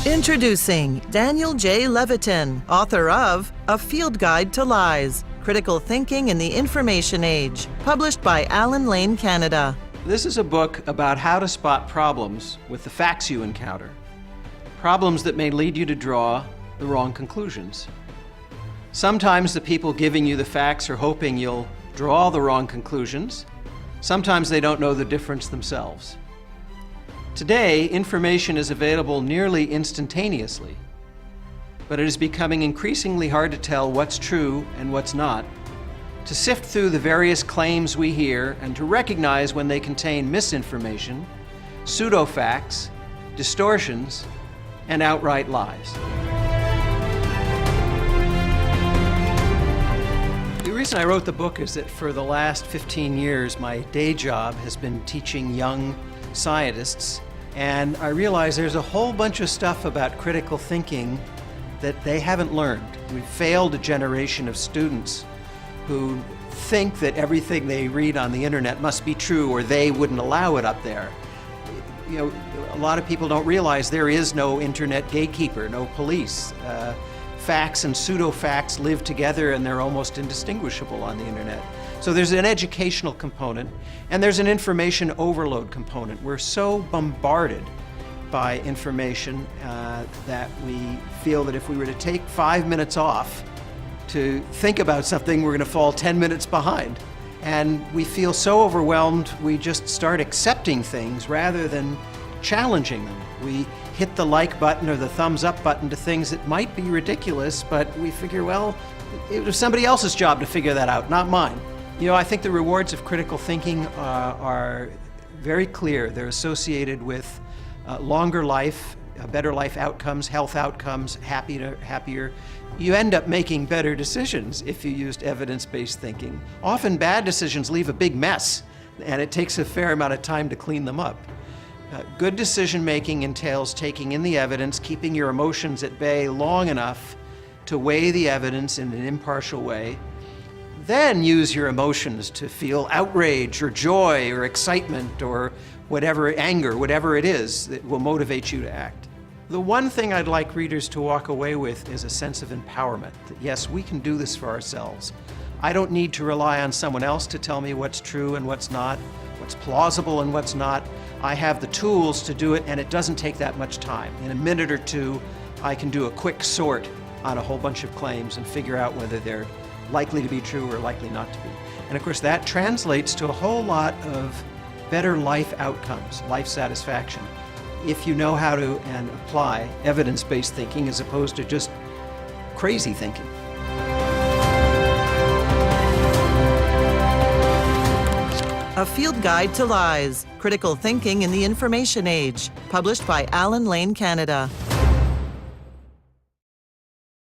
Introducing Daniel J. Levitin, author of A Field Guide to Lies, Critical Thinking in the Information Age, published by Allen Lane, Canada. This is a book about how to spot problems with the facts you encounter. Problems that may lead you to draw the wrong conclusions. Sometimes the people giving you the facts are hoping you'll draw the wrong conclusions. Sometimes they don't know the difference themselves. Today, information is available nearly instantaneously, but it is becoming increasingly hard to tell what's true and what's not, to sift through the various claims we hear and to recognize when they contain misinformation, pseudo-facts, distortions, and outright lies. The reason I wrote the book is that for the last 15 years, my day job has been teaching young scientists, and I realize there's a whole bunch of stuff about critical thinking that they haven't learned. We've failed a generation of students who think that everything they read on the internet must be true or they wouldn't allow it up there. You know, a lot of people don't realize there is no internet gatekeeper, no police. Facts and pseudo-facts live together and they're almost indistinguishable on the internet. So there's an educational component and there's an information overload component. We're so bombarded by information that we feel that if we were to take 5 minutes off to think about something, we're going to fall 10 minutes behind. And we feel so overwhelmed, we just start accepting things rather than challenging them. We hit the like button or the thumbs up button to things that might be ridiculous, but we figure, well, it was somebody else's job to figure that out, not mine. You know, I think the rewards of critical thinking are very clear. They're associated with longer life, better life outcomes, health outcomes, happier. You end up making better decisions if you used evidence-based thinking. Often bad decisions leave a big mess, and it takes a fair amount of time to clean them up. Good decision-making entails taking in the evidence, keeping your emotions at bay long enough to weigh the evidence in an impartial way. Then use your emotions to feel outrage or joy or excitement or whatever, anger, whatever it is that will motivate you to act. The one thing I'd like readers to walk away with is a sense of empowerment, that yes, we can do this for ourselves. I don't need to rely on someone else to tell me what's true and what's not, what's plausible and what's not. I have the tools to do it, and it doesn't take that much time. In a minute or two, I can do a quick sort on a whole bunch of claims and figure out whether they're likely to be true or likely not to be. And of course, that translates to a whole lot of better life outcomes, life satisfaction, if you know how to and apply evidence-based thinking as opposed to just crazy thinking. A Field Guide to Lies, Critical Thinking in the Information Age, published by Allen Lane, Canada.